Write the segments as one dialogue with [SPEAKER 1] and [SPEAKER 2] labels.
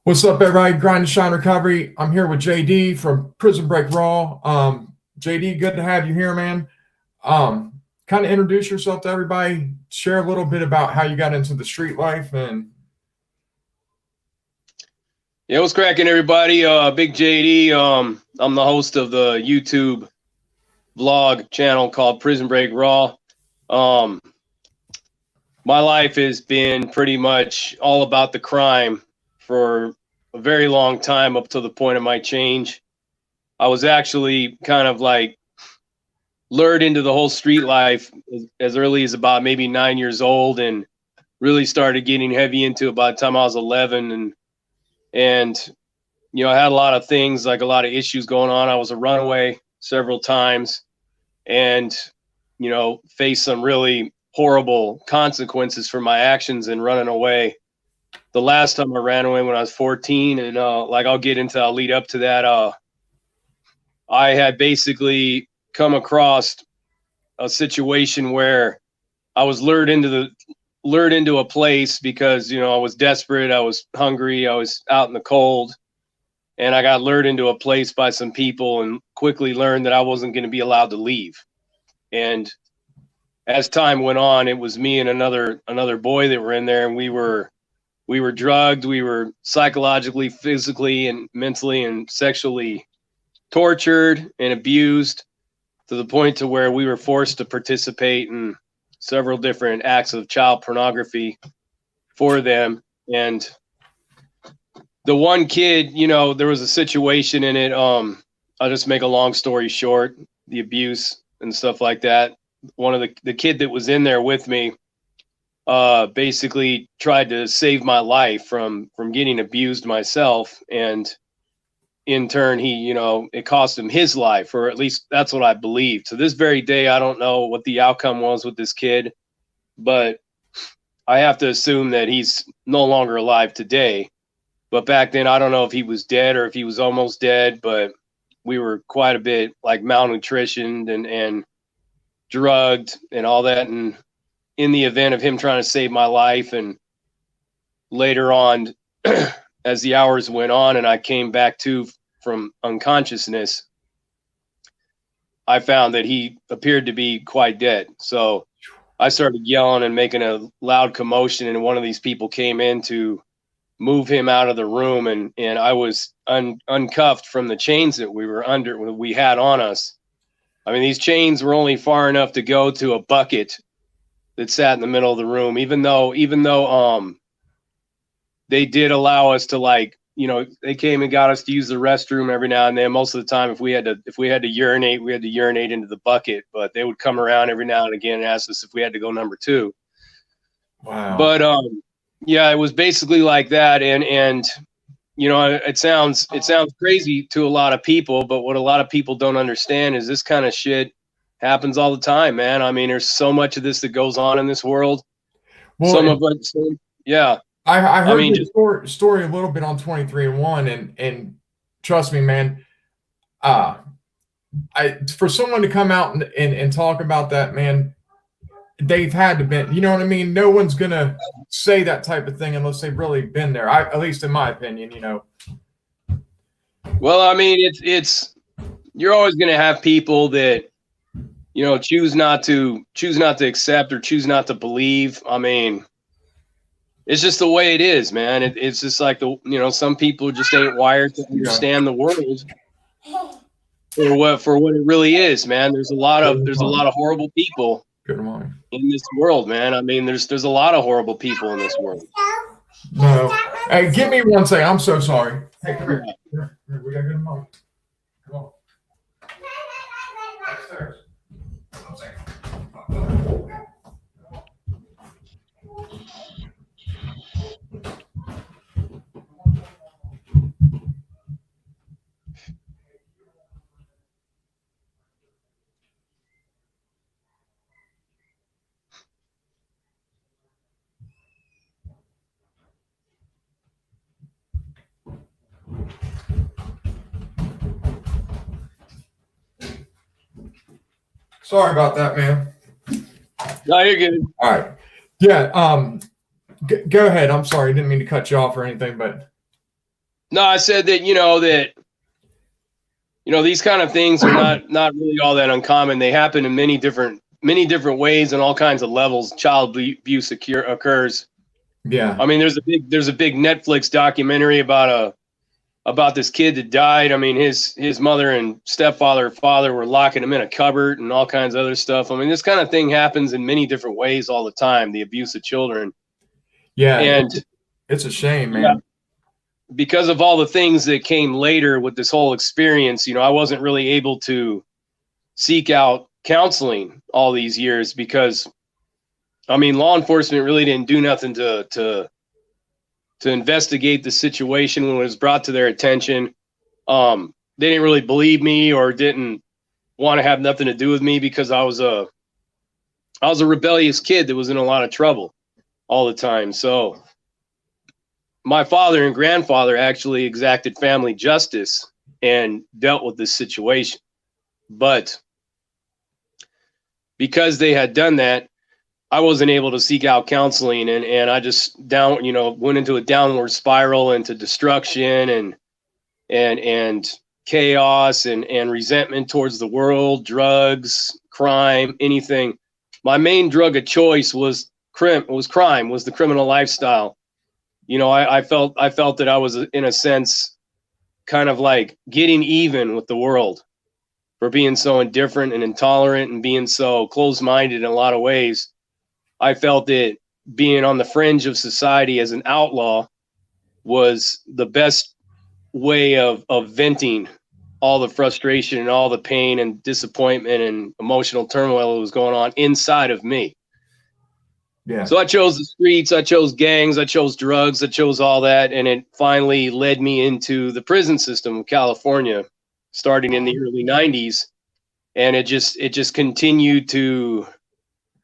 [SPEAKER 1] What's up, everybody? Grind and Shine Recovery. I'm here with JD from Prison Break Raw. JD, good to have you here, man. Kind of introduce yourself to everybody. Share a little bit about how you got into the street life and.
[SPEAKER 2] Yeah, what's cracking, everybody? Big JD. I'm the host of the YouTube vlog channel called Prison Break Raw. My life has been pretty much all about the crime for a very long time, up to the point of my change. I was actually kind of like lured into the whole street life as early as about maybe 9 years old, and really started getting heavy into it by the time I was 11. And you know, I had a lot of things, like a lot of issues going on. I was a runaway several times, and you know, faced some really horrible consequences for my actions in running away. The last time I ran away when I was 14, and like I'll lead up to that. I had basically come across a situation where I was lured into a place because, you know, I was desperate, I was hungry, I was out in the cold, and I got lured into a place by some people and quickly learned that I wasn't going to be allowed to leave. And as time went on, it was me and another boy that were in there, and we were drugged, we were psychologically, physically, and mentally and sexually tortured and abused to the point to where we were forced to participate in several different acts of child pornography for them. And the one kid, you know, there was a situation in it. I'll just make a long story short, the abuse and stuff like that. One of the kid that was in there with me basically tried to save my life from getting abused myself, and in turn, he, you know, it cost him his life, or at least that's what I believe. To this very day, I don't know what the outcome was with this kid, but I have to assume that he's no longer alive today. But back then, I don't know if he was dead or if he was almost dead, but we were quite a bit like malnutritioned and drugged and all that. And in the event of him trying to save my life, and later on, as the hours went on and I came back to from unconsciousness, I found that he appeared to be quite dead. So I started yelling and making a loud commotion, and one of these people came in to move him out of the room, and I was uncuffed from the chains that we had on us. I mean, these chains were only far enough to go to a bucket that sat in the middle of the room, even though they did allow us to, like, you know, they came and got us to use the restroom every now and then. Most of the time, if we had to urinate, we had to urinate into the bucket, but they would come around every now and again and ask us if we had to go number 2.
[SPEAKER 1] Wow.
[SPEAKER 2] But yeah, it was basically like that. And you know, it sounds crazy to a lot of people, but what a lot of people don't understand is this kind of shit happens all the time, man. I mean, there's so much of this that goes on in this world.
[SPEAKER 1] Well,
[SPEAKER 2] Some of it, yeah.
[SPEAKER 1] I heard the story a little bit on 23andMe, and trust me, man, for someone to come out and talk about that, man, they've had to be, you know what I mean? No one's going to say that type of thing unless they've really been there. At least in my opinion, you know.
[SPEAKER 2] Well, I mean, it's you're always going to have people that, you know, choose not to accept or choose not to believe. I mean, it's just the way it is, man. It's just like you know, some people just ain't wired to understand the world for what it really is, man. There's a lot of horrible people in this world, man. I mean, there's a lot of horrible people in this world.
[SPEAKER 1] No. Hey, give me 1 second. I'm so sorry. Hey, come here. We got good moment. Come on. Upstairs. 1 second. Sorry about that, man.
[SPEAKER 2] No, you're good.
[SPEAKER 1] All right. Yeah. Go ahead. I'm sorry. Didn't mean to cut you off or anything, but.
[SPEAKER 2] No, I said that, these kind of things are not really all that uncommon. They happen in many different ways and all kinds of levels. Child abuse occurs.
[SPEAKER 1] Yeah.
[SPEAKER 2] I mean, there's a big Netflix documentary about this kid that died. I mean, his mother and father were locking him in a cupboard and all kinds of other stuff. I mean, this kind of thing happens in many different ways all the time, the abuse of children.
[SPEAKER 1] Yeah.
[SPEAKER 2] And
[SPEAKER 1] it's a shame, man.
[SPEAKER 2] Yeah, because of all the things that came later with this whole experience, I wasn't really able to seek out counseling all these years because, I mean, law enforcement really didn't do nothing to investigate the situation when it was brought to their attention. They didn't really believe me or didn't want to have nothing to do with me because I was a rebellious kid that was in a lot of trouble all the time. So my father and grandfather actually exacted family justice and dealt with this situation. But because they had done that, I wasn't able to seek out counseling, and I just went into a downward spiral into destruction and chaos and resentment towards the world, drugs, crime, anything. My main drug of choice was crime, was the criminal lifestyle. I felt that I was, in a sense, kind of like getting even with the world for being so indifferent and intolerant and being so closed-minded in a lot of ways. I felt that being on the fringe of society as an outlaw was the best way of venting all the frustration and all the pain and disappointment and emotional turmoil that was going on inside of me.
[SPEAKER 1] Yeah.
[SPEAKER 2] So I chose the streets, I chose gangs, I chose drugs, I chose all that. And it finally led me into the prison system of California, starting in the early 90s. And it just continued to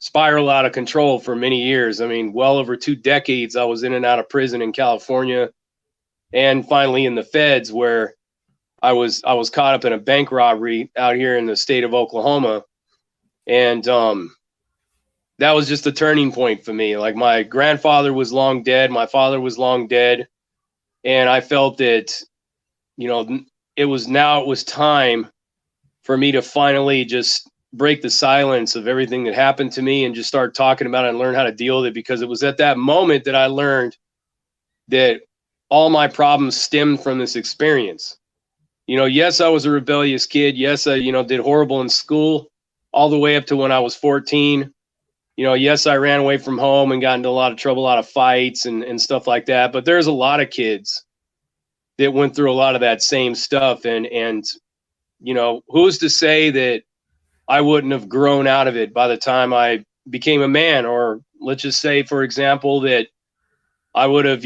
[SPEAKER 2] spiral out of control for many years. I mean, well over 2 decades, I was in and out of prison in California, and finally in the feds, where I was caught up in a bank robbery out here in the state of Oklahoma. And that was just a turning point for me. Like, my grandfather was long dead, my father was long dead, and I felt that, it was time for me to finally just break the silence of everything that happened to me and just start talking about it and learn how to deal with it. Because it was at that moment that I learned that all my problems stemmed from this experience. Yes, I was a rebellious kid. Yes, I, did horrible in school all the way up to when I was 14. Yes, I ran away from home and got into a lot of trouble, a lot of fights and stuff like that. But there's a lot of kids that went through a lot of that same stuff. And who's to say that I wouldn't have grown out of it by the time I became a man? Or let's just say, for example, that I would have,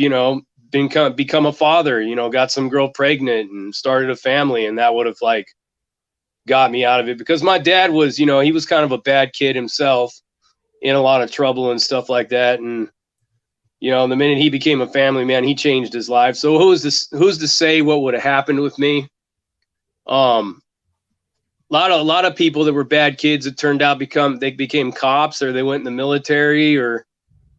[SPEAKER 2] become a father, got some girl pregnant and started a family, and that would have got me out of it. Because my dad was, he was kind of a bad kid himself, in a lot of trouble and stuff like that. And, the minute he became a family man, he changed his life. So who's to say what would have happened with me? A lot of people that were bad kids, it turned out they became cops, or they went in the military, or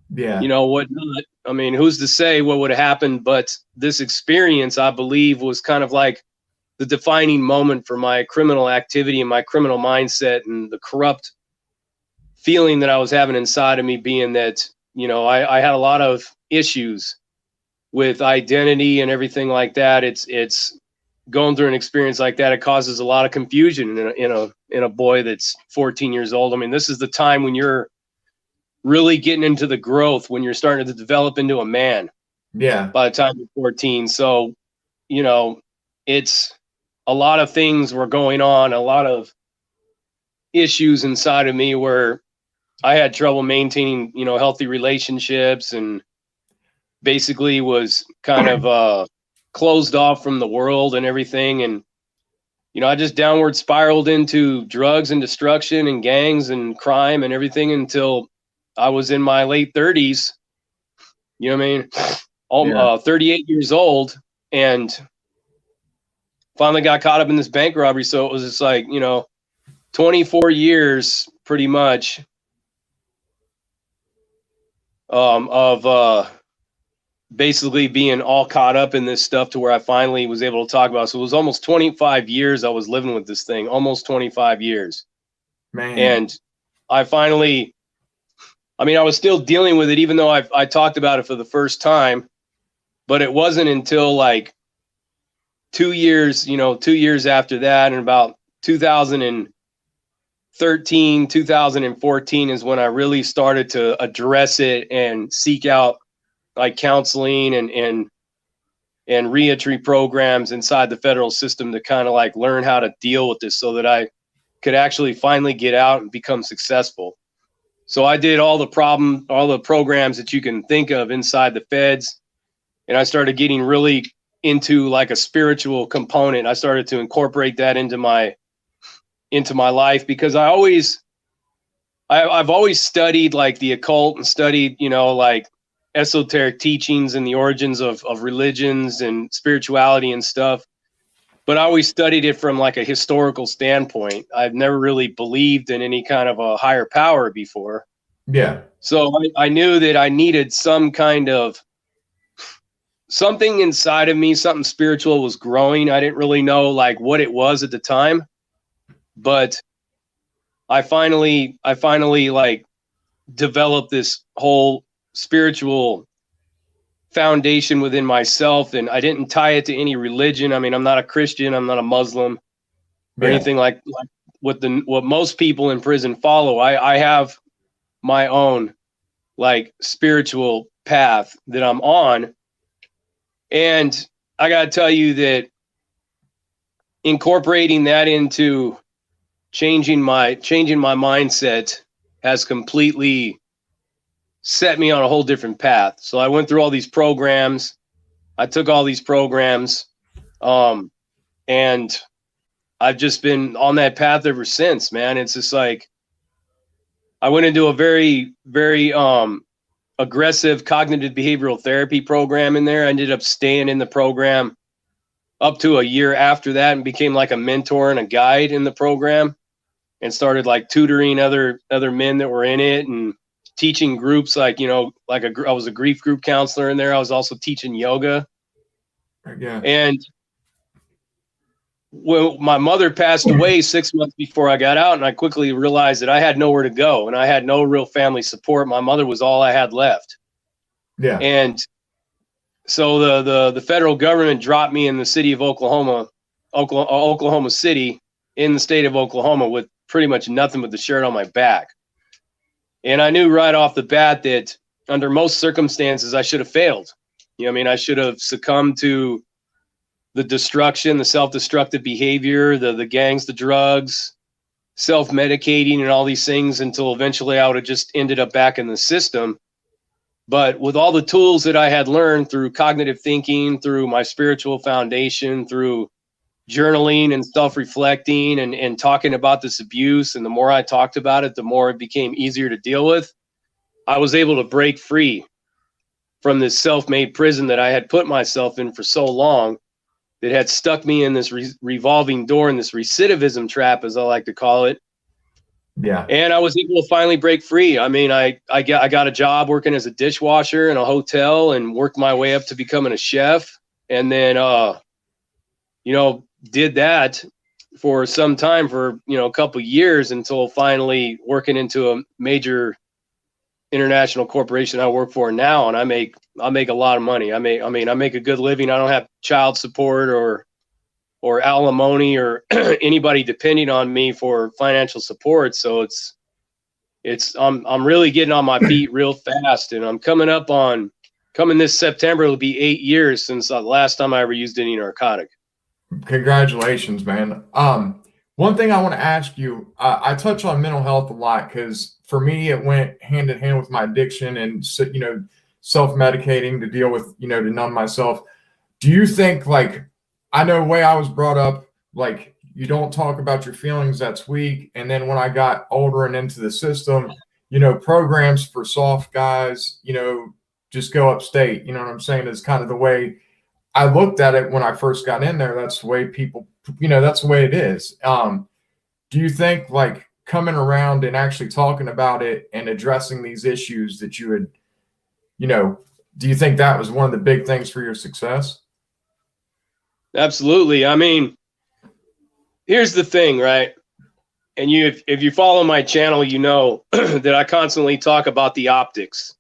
[SPEAKER 2] whatnot. I mean, who's to say what would have happened? But this experience, I believe, was kind of like the defining moment for my criminal activity and my criminal mindset, and the corrupt feeling that I was having inside of me, being that, I had a lot of issues with identity and everything like that. It's going through an experience like that, it causes a lot of confusion in a boy that's 14 years old. I mean, this is the time when you're really getting into the growth, when you're starting to develop into a man.
[SPEAKER 1] Yeah.
[SPEAKER 2] By the time you're 14. So, it's a lot of things were going on, a lot of issues inside of me where I had trouble maintaining, healthy relationships, and basically was kind of closed off from the world and everything. And, I just downward spiraled into drugs and destruction and gangs and crime and everything until I was in my late 30s. You know what I mean? 38 years old, and finally got caught up in this bank robbery. So it was just 24 years pretty much of basically being all caught up in this stuff to where I finally was able to talk about it. So it was almost 25 years I was living with this thing, almost 25 years.
[SPEAKER 1] Man.
[SPEAKER 2] And I finally, I mean, I was still dealing with it, even though I talked about it for the first time, but it wasn't until like 2 years, 2 years after that, and about 2013, 2014 is when I really started to address it and seek out like counseling and reentry programs inside the federal system to kind of like learn how to deal with this so that I could actually finally get out and become successful. So I did all the programs that you can think of inside the feds. And I started getting really into like a spiritual component. I started to incorporate that into my life, because I've always studied like the occult and studied, like esoteric teachings and the origins of religions and spirituality and stuff. But I always studied it from like a historical standpoint. I've never really believed in any kind of a higher power before.
[SPEAKER 1] Yeah.
[SPEAKER 2] So I knew that I needed some kind of something inside of me, something spiritual was growing. I didn't really know like what it was at the time, but I finally like developed this whole spiritual foundation within myself, and I didn't tie it to any religion. I mean, I'm not a Christian, I'm not a Muslim or anything like what most people in prison follow. I have my own like spiritual path that I'm on. And I got to tell you that incorporating that into changing my mindset has completely set me on a whole different path. So I went through all these programs. I took all these programs, and I've just been on that path ever since, man. It's just like I went into a very, very aggressive cognitive behavioral therapy program in there. I ended up staying in the program up to a year after that and became like a mentor and a guide in the program, and started like tutoring other men that were in it and teaching groups like, I was a grief group counselor in there. I was also teaching yoga.
[SPEAKER 1] Yeah.
[SPEAKER 2] And well, my mother passed away 6 months before I got out, and I quickly realized that I had nowhere to go and I had no real family support. My mother was all I had left.
[SPEAKER 1] Yeah.
[SPEAKER 2] And so the federal government dropped me in the city of Oklahoma City, in the state of Oklahoma, with pretty much nothing but the shirt on my back. And I knew right off the bat that under most circumstances I should have failed. I should have succumbed to the destruction, the self-destructive behavior, the gangs, the drugs, self-medicating, and all these things, until eventually I would have just ended up back in the system. But with all the tools that I had learned through cognitive thinking, through my spiritual foundation, through journaling and self-reflecting and talking about this abuse, and the more I talked about it, the more it became easier to deal with, I was able to break free from this self-made prison that I had put myself in for so long, that had stuck me in this revolving door, in this recidivism trap, as I like to call it.
[SPEAKER 1] Yeah.
[SPEAKER 2] And I was able to finally break free. I mean, I got a job working as a dishwasher in a hotel and worked my way up to becoming a chef. And then, did that for some time, for, a couple of years, until finally working into a major international corporation I work for now. And I make a lot of money. I make a good living. I don't have child support or alimony or anybody depending on me for financial support. So I'm really getting on my feet real fast, and I'm coming this September, it'll be 8 years since the last time I ever used any narcotic.
[SPEAKER 1] Congratulations, man. One thing I want to ask you, I touch on mental health a lot because for me, it went hand in hand with my addiction and, self-medicating to deal with, to numb myself. Do you think, like, I know the way I was brought up, like, you don't talk about your feelings, that's weak. And then when I got older and into the system, programs for soft guys, just go upstate, you know what I'm saying? Is kind of the way I looked at it when I first got in there. That's the way people, that's the way it is. Do you think, like, coming around and actually talking about it and addressing these issues that you had, Do you think that was one of the big things for your success?
[SPEAKER 2] Absolutely. I mean, here's the thing, right? And if you follow my channel, you know that I constantly talk about the optics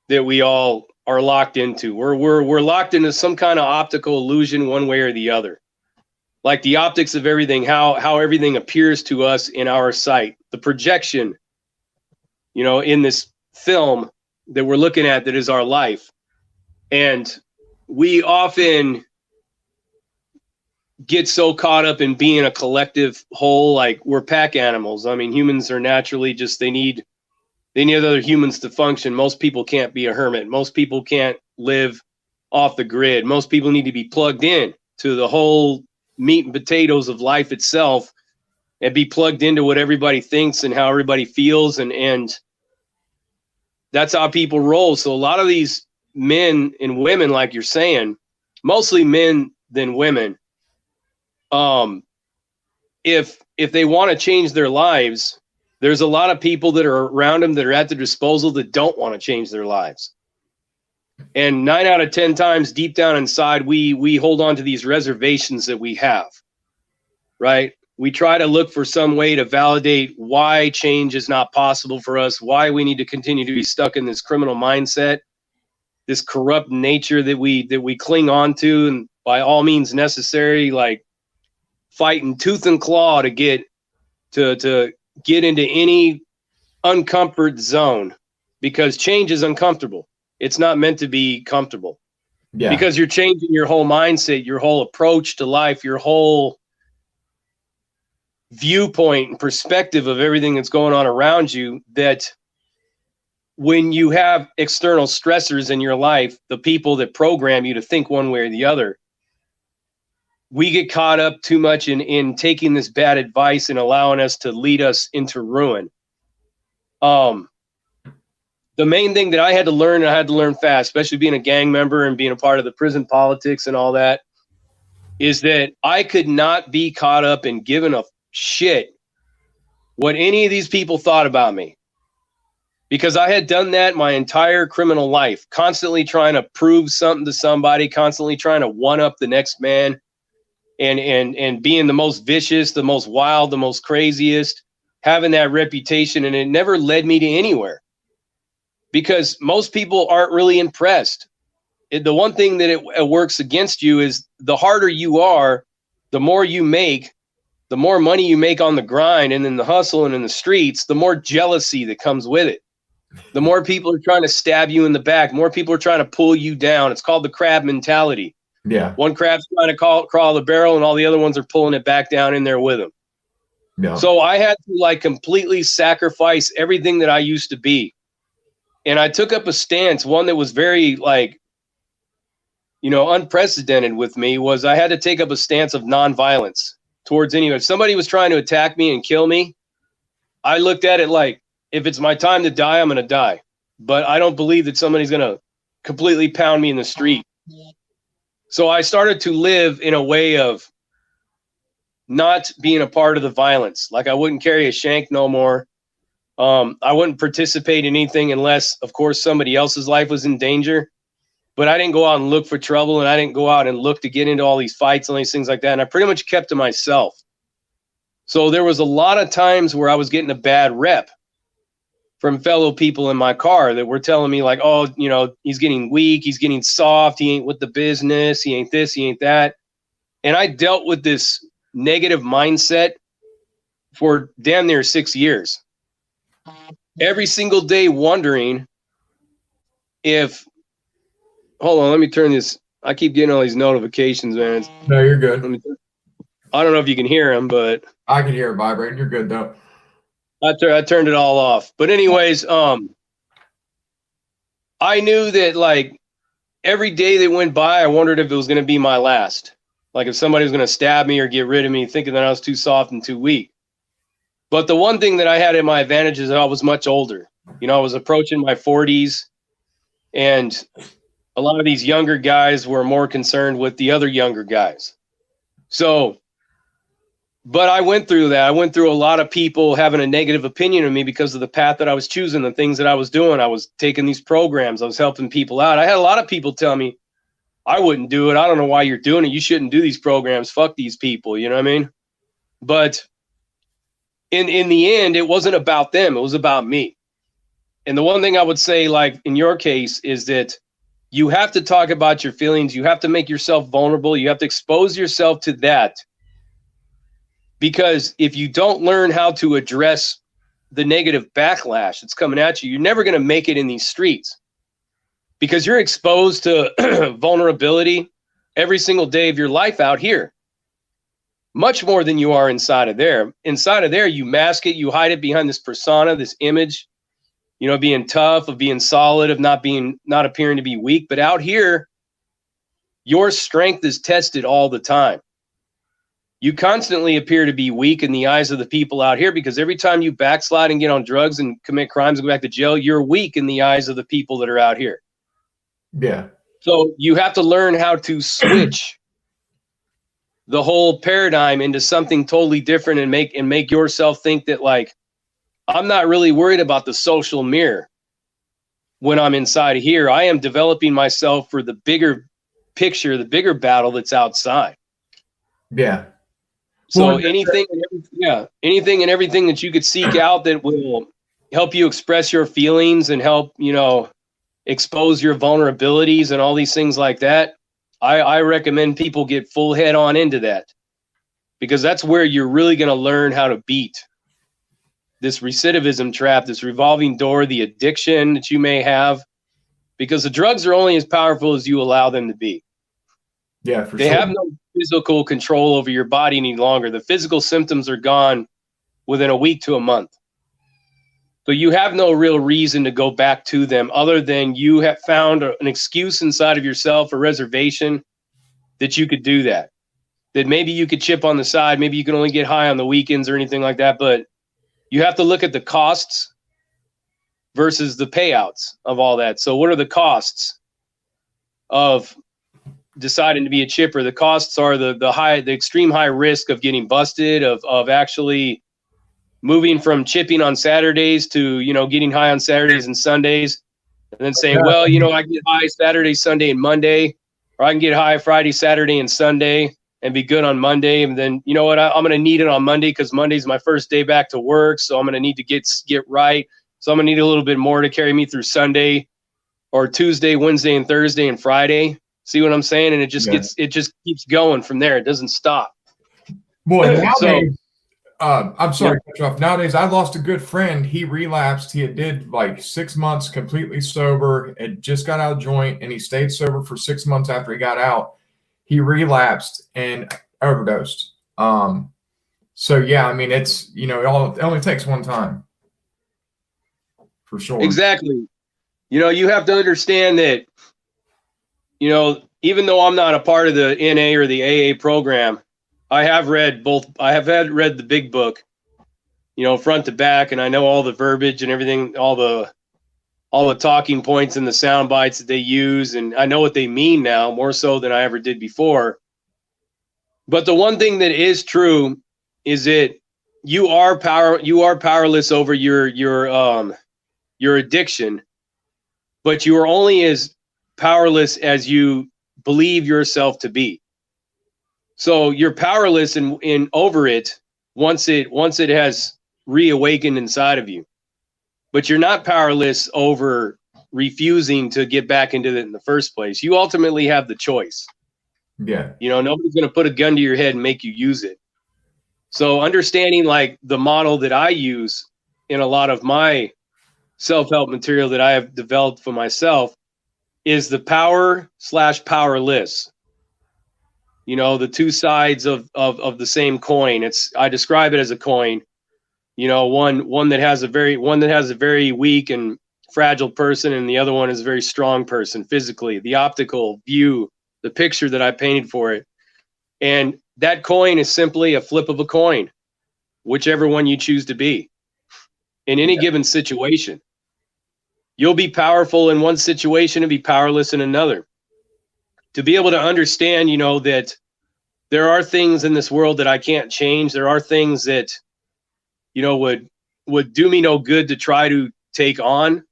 [SPEAKER 2] that we all are locked into. We're locked into some kind of optical illusion one way or the other. Like the optics of everything, how everything appears to us in our sight, the projection, in this film that we're looking at that is our life. And we often get so caught up in being a collective whole, like we're pack animals. I mean, humans are naturally just, they need other humans to function. Most people can't be a hermit. Most people can't live off the grid. Most people need to be plugged in to the whole meat and potatoes of life itself and be plugged into what everybody thinks and how everybody feels. And that's how people roll. So a lot of these men and women, like you're saying, mostly men than women, if they want to change their lives, there's a lot of people that are around them that are at their disposal that don't want to change their lives. And 9 out of 10 times deep down inside, we hold on to these reservations that we have, right? We try to look for some way to validate why change is not possible for us, why we need to continue to be stuck in this criminal mindset, this corrupt nature that we cling on to, and by all means necessary, like fighting tooth and claw to get into any uncomfort zone, because change is uncomfortable. It's not meant to be comfortable.
[SPEAKER 1] Yeah.
[SPEAKER 2] Because you're changing your whole mindset, your whole approach to life, your whole viewpoint and perspective of everything that's going on around you, that when you have external stressors in your life, the people that program you to think one way or the other, we get caught up too much in taking this bad advice and allowing us to lead us into ruin. The main thing that I had to learn, and I had to learn fast, especially being a gang member and being a part of the prison politics and all that, is that I could not be caught up in giving a shit what any of these people thought about me. Because I had done that my entire criminal life, constantly trying to prove something to somebody, constantly trying to one up the next man, and being the most vicious, the most wild, the most craziest, having that reputation, and it never led me to anywhere. Because most people aren't really impressed. The one thing that it works against you is the harder you are, the more you make, the more money you make on the grind and in the hustle and in the streets, the more jealousy that comes with it. The more people are trying to stab you in the back, more people are trying to pull you down. It's called the crab mentality.
[SPEAKER 1] Yeah.
[SPEAKER 2] One crab's trying to crawl the barrel, and all the other ones are pulling it back down in there with him.
[SPEAKER 1] Yeah.
[SPEAKER 2] So I had to completely sacrifice everything that I used to be. And I took up a stance, one that was very unprecedented with me, was I had to take up a stance of nonviolence towards anyone. If somebody was trying to attack me and kill me, I looked at it like, if it's my time to die, I'm going to die. But I don't believe that somebody's going to completely pound me in the street. So I started to live in a way of not being a part of the violence. Like I wouldn't carry a shank no more. I wouldn't participate in anything unless, of course, somebody else's life was in danger. But I didn't go out and look for trouble, and I didn't go out and look to get into all these fights and all these things like that. And I pretty much kept to myself. So there was a lot of times where I was getting a bad rep from fellow people in my car that were telling me like, oh, he's getting weak, he's getting soft, he ain't with the business, he ain't this, he ain't that. And I dealt with this negative mindset for damn near 6 years. Every single day wondering if, hold on, let me turn this. I keep getting all these notifications, man.
[SPEAKER 1] No, you're good.
[SPEAKER 2] I don't know if you can hear them, but
[SPEAKER 1] I can hear it vibrating. You're good though.
[SPEAKER 2] I turned it all off. But anyways, I knew that every day that went by, I wondered if it was going to be my last. Like if somebody was going to stab me or get rid of me, thinking that I was too soft and too weak. But the one thing that I had in my advantage is that I was much older. I was approaching my 40s, and a lot of these younger guys were more concerned with the other younger guys. So But I went through that. I went through a lot of people having a negative opinion of me because of the path that I was choosing, the things that I was doing. I was taking these programs. I was helping people out. I had a lot of people tell me, I wouldn't do it. I don't know why you're doing it. You shouldn't do these programs. Fuck these people. You know what I mean? But in the end, it wasn't about them. It was about me. And the one thing I would say, like in your case, is that you have to talk about your feelings. You have to make yourself vulnerable. You have to expose yourself to that. Because if you don't learn how to address the negative backlash that's coming at you, you're never going to make it in these streets. Because you're exposed to vulnerability every single day of your life out here. Much more than you are inside of there. Inside of there, you mask it, you hide it behind this persona, this image, you know, being tough, of being solid, of not appearing to be weak. But out here, your strength is tested all the time. You constantly appear to be weak in the eyes of the people out here, because every time you backslide and get on drugs and commit crimes and go back to jail, you're weak in the eyes of the people that are out here.
[SPEAKER 1] Yeah.
[SPEAKER 2] So you have to learn how to switch the whole paradigm into something totally different and make yourself think that, like, I'm not really worried about the social mirror when I'm inside of here. I am developing myself for the bigger picture, the bigger battle that's outside.
[SPEAKER 1] Yeah.
[SPEAKER 2] So
[SPEAKER 1] Well,
[SPEAKER 2] anything and everything that you could seek out that will help you express your feelings and help, you know, expose your vulnerabilities and all these things like that, I recommend people get full head on into that, because that's where you're really going to learn how to beat this recidivism trap, this revolving door, the addiction that you may have, because the drugs are only as powerful as you allow them to be.
[SPEAKER 1] Yeah, for
[SPEAKER 2] They
[SPEAKER 1] sure.
[SPEAKER 2] have no physical control over your body any longer. The physical symptoms are gone within a week to a month. So you have no real reason to go back to them, other than you have found an excuse inside of yourself, a reservation, that you could do that. That maybe you could chip on the side, maybe you can only get high on the weekends or anything like that, but you have to look at the costs versus the payouts of all that. So what are the costs of deciding to be a chipper? The costs are the extreme high risk of getting busted, of actually moving from chipping on Saturdays to, you know, getting high on Saturdays and Sundays, and then saying, well, you know, I get high Saturday, Sunday, and Monday, or I can get high Friday, Saturday, and Sunday and be good on Monday. And then, you know what, I'm going to need it on Monday because Monday's my first day back to work. So I'm going to need to get right. So I'm going to need a little bit more to carry me through Sunday or Tuesday, Wednesday, and Thursday and Friday. See what I'm saying? And it just keeps going from there. It doesn't stop.
[SPEAKER 1] Boy, nowadays, I'm sorry to cut you off. Nowadays, I lost a good friend. He relapsed. He did like 6 months completely sober, had just got out of joint, and he stayed sober for 6 months after he got out. He relapsed and overdosed. So yeah, I mean, it's, you know, it only takes one time, for sure.
[SPEAKER 2] Exactly. You know, you have to understand that, you know, even though I'm not a part of the NA or the AA program, I have read both. I have read the big book, you know, front to back, and I know all the verbiage and everything, all the talking points and the sound bites that they use, and I know what they mean now more so than I ever did before. But the one thing that is true is that you are powerless over your addiction, but you are only as powerless as you believe yourself to be. So you're powerless in over it once it has reawakened inside of you, but you're not powerless over refusing to get back into it in the first place. You ultimately have the choice.
[SPEAKER 1] Yeah.
[SPEAKER 2] You know, nobody's going to put a gun to your head and make you use it. So understanding like the model that I use in a lot of my self-help material that I have developed for myself is the power/powerless. You know, the two sides of the same coin. I describe it as a coin. You know, one that has a very weak and fragile person, and the other one is a very strong person physically. The optical view, the picture that I painted for it. And that coin is simply a flip of a coin, whichever one you choose to be in any given situation. You'll be powerful in one situation and be powerless in another. To be able to understand, you know, that there are things in this world that I can't change. There are things that, would do me no good to try to take on.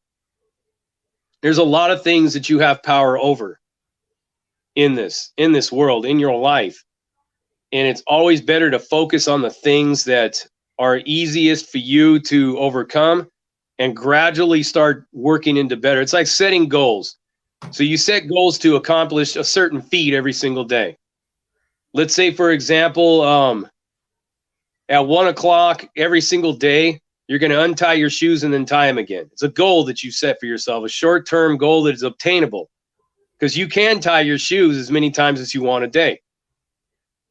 [SPEAKER 2] There's a lot of things that you have power over in this world, in your life. And it's always better to focus on the things that are easiest for you to overcome and gradually start working into better. It's like setting goals. So you set goals to accomplish a certain feat every single day. Let's say, for example, at 1 o'clock every single day, you're going to untie your shoes and then tie them again. It's a goal that you set for yourself, a short-term goal that is obtainable, because you can tie your shoes as many times as you want a day.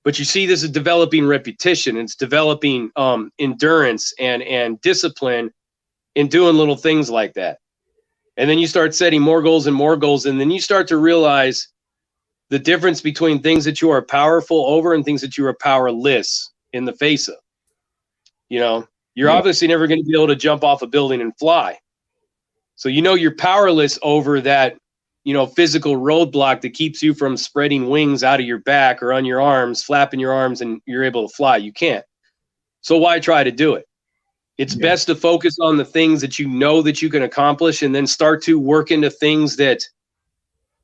[SPEAKER 2] But you see, this is developing repetition. It's developing endurance and discipline in doing little things like that. And then you start setting more goals, and then you start to realize the difference between things that you are powerful over and things that you are powerless in the face of. You're obviously never going to be able to jump off a building and fly. So you're powerless over that, physical roadblock that keeps you from spreading wings out of your back or on your arms, flapping your arms, and you're able to fly. You can't. So why try to do it? It's best to focus on the things that you know that you can accomplish, and then start to work into things that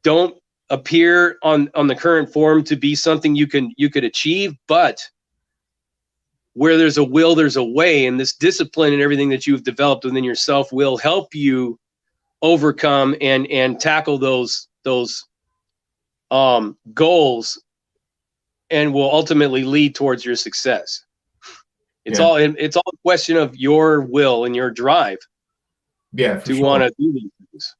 [SPEAKER 2] don't appear on the current form to be something you could achieve, but where there's a will, there's a way, and this discipline and everything that you've developed within yourself will help you overcome and tackle those goals, and will ultimately lead towards your success. It's all a question of your will and your drive. To want to do these things.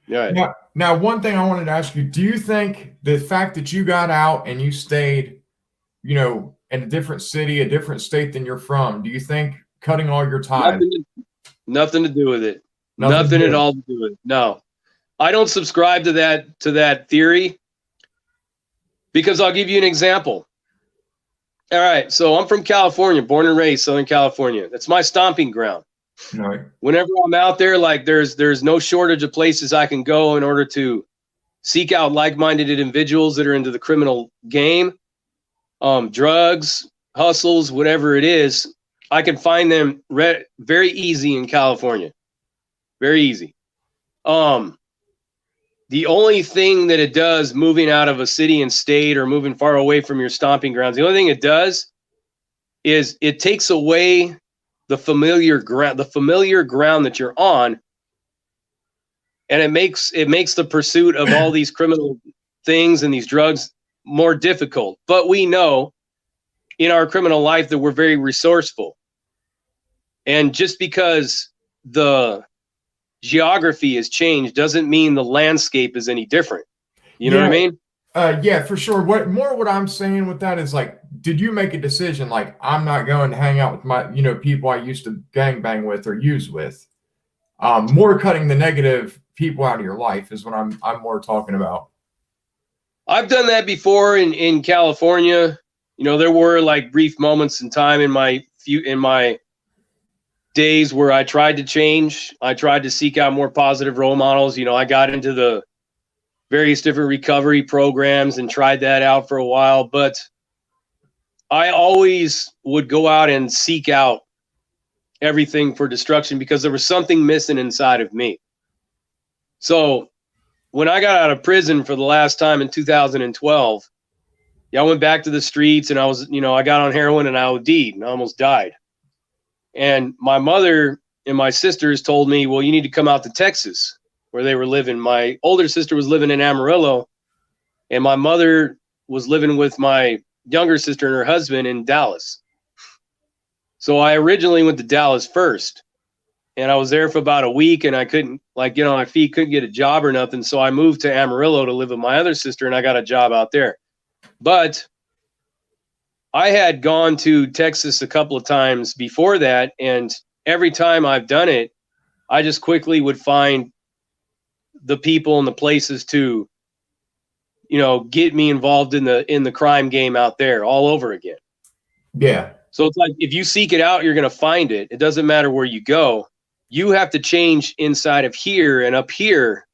[SPEAKER 2] Yeah.
[SPEAKER 1] Now, one thing I wanted to ask you: do you think the fact that you got out and you stayed, in a different city, a different state than you're from, do you think cutting all your ties?
[SPEAKER 2] Nothing to do with it. Nothing at all to do with it. No, I don't subscribe to that theory, because I'll give you an example. All right, so I'm from California, born and raised Southern California. That's my stomping ground.
[SPEAKER 1] Right.
[SPEAKER 2] Whenever I'm out there, like there's no shortage of places I can go in order to seek out like-minded individuals that are into the criminal game, drugs, hustles, whatever it is. I can find them very easy in California. Very easy. The only thing that it does, moving out of a city and state or moving far away from your stomping grounds, the only thing it does is it takes away the familiar ground that you're on, and it makes the pursuit of all these criminal things and these drugs more difficult. But we know in our criminal life that we're very resourceful. And just because the geography has changed doesn't mean the landscape is any different. You know what I mean?
[SPEAKER 1] Yeah, for sure. What I'm saying with that is, like, did you make a decision like, I'm not going to hang out with my, people I used to gangbang with or use with? More cutting the negative people out of your life is what I'm more talking about.
[SPEAKER 2] I've done that before in California. There were like brief moments in time in my days where I tried to change. I tried to seek out more positive role models. I got into the various different recovery programs and tried that out for a while, but I always would go out and seek out everything for destruction because there was something missing inside of me. So when I got out of prison for the last time in 2012, I went back to the streets, and I was, I got on heroin and I OD'd and I almost died. And my mother and my sisters told me, well, you need to come out to Texas, where they were living. My older sister was living in Amarillo, and my mother was living with my younger sister and her husband in Dallas. So I originally went to Dallas first, and I was there for about a week, and I couldn't, my feet couldn't get a job or nothing. So I moved to Amarillo to live with my other sister, and I got a job out there. But I had gone to Texas a couple of times before that, and every time I've done it, I just quickly would find the people and the places to, get me involved in the crime game out there all over again.
[SPEAKER 1] Yeah.
[SPEAKER 2] So it's like, if you seek it out, you're going to find it. It doesn't matter where you go. You have to change inside of here and up here.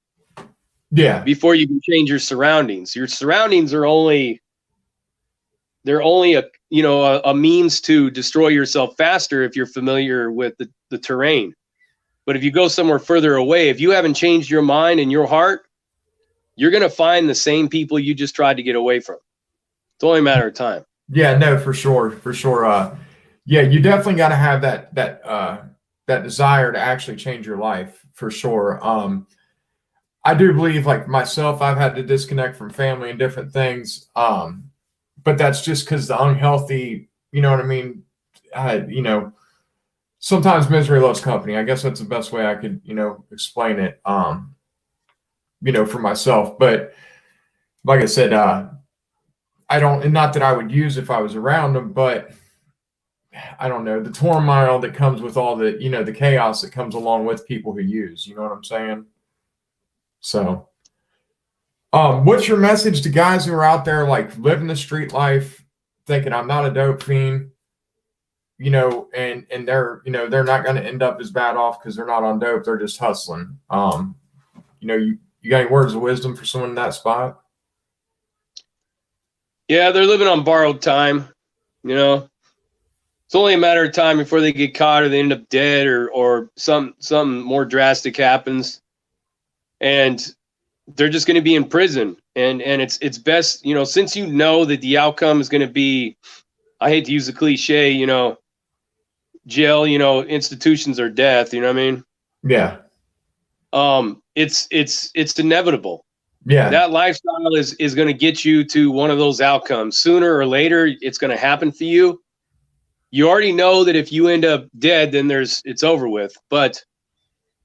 [SPEAKER 2] Yeah. Before you can change your surroundings. Your surroundings are only they're only a means to destroy yourself faster if you're familiar with the terrain. But if you go somewhere further away, if you haven't changed your mind and your heart, you're going to find the same people you just tried to get away from. It's only a matter of time.
[SPEAKER 1] Yeah, no, for sure, for sure. Yeah, you definitely got to have that desire to actually change your life, for sure. I do believe, like myself, I've had to disconnect from family and different things. But that's just because the unhealthy, you know what I mean? Sometimes misery loves company. I guess that's the best way I could, explain it, for myself. But like I said, I don't, and not that I would use if I was around them, but I don't know, the turmoil that comes with all the, the chaos that comes along with people who use, you know what I'm saying? So, what's your message to guys who are out there like living the street life, thinking I'm not a dope fiend, and they're, they're not going to end up as bad off because they're not on dope. They're just hustling. You got any words of wisdom for someone in that spot?
[SPEAKER 2] Yeah, they're living on borrowed time. It's only a matter of time before they get caught or they end up dead or something more drastic happens, and they're just going to be in prison. And it's best, since that the outcome is going to be, I hate to use the cliche, jail, institutions or death. You know what I mean?
[SPEAKER 1] Yeah.
[SPEAKER 2] It's inevitable.
[SPEAKER 1] Yeah.
[SPEAKER 2] That lifestyle is going to get you to one of those outcomes. Sooner or later, it's going to happen for you. You already know that if you end up dead, then it's over with. But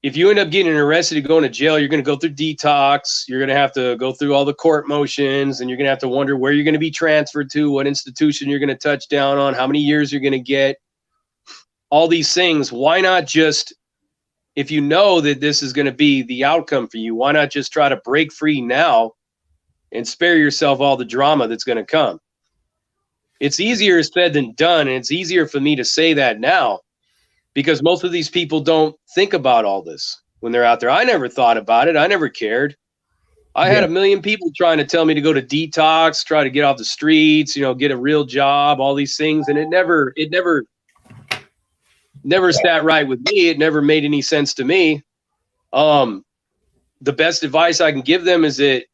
[SPEAKER 2] if you end up getting arrested and going to jail, you're going to go through detox. You're going to have to go through all the court motions, and you're going to have to wonder where you're going to be transferred to, what institution you're going to touch down on, how many years you're going to get, all these things. Why not just, if you know that this is going to be the outcome for you, why not just try to break free now and spare yourself all the drama that's going to come? It's easier said than done, and it's easier for me to say that now because most of these people don't think about all this when they're out there. I never thought about it. I never cared. I had a million people trying to tell me to go to detox, try to get off the streets, get a real job, all these things, and it never sat right with me. It never made any sense to me. The best advice I can give them is that,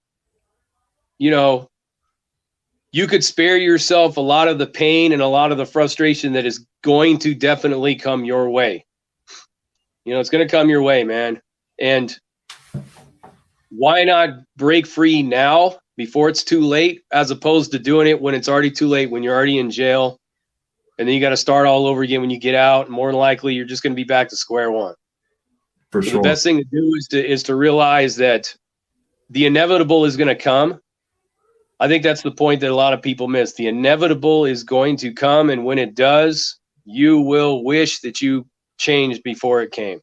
[SPEAKER 2] you could spare yourself a lot of the pain and a lot of the frustration that is going to definitely come your way. It's going to come your way, man. And why not break free now before it's too late, as opposed to doing it when it's already too late, when you're already in jail, and then you got to start all over again when you get out. And more than likely, you're just going to be back to square one.
[SPEAKER 1] For
[SPEAKER 2] So
[SPEAKER 1] sure.
[SPEAKER 2] the best thing to do is to realize that the inevitable is going to come. I think that's the point that a lot of people miss. The inevitable is going to come, and when it does, you will wish that you changed before it came.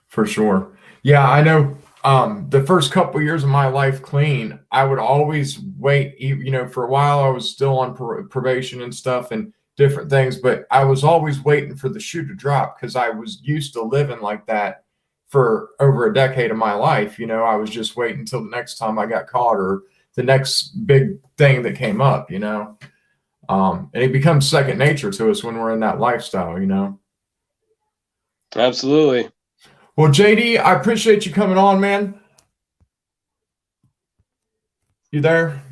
[SPEAKER 2] For
[SPEAKER 1] sure. Yeah, I know. The first couple of years of my life clean, I would always wait. For a while, I was still on probation and stuff and different things, but I was always waiting for the shoe to drop because I was used to living like that for over a decade of my life. I was just waiting until the next time I got caught or the next big thing that came up, and it becomes second nature to us when we're in that lifestyle,
[SPEAKER 2] Absolutely.
[SPEAKER 1] Well, JD, I appreciate you coming on, man. You there?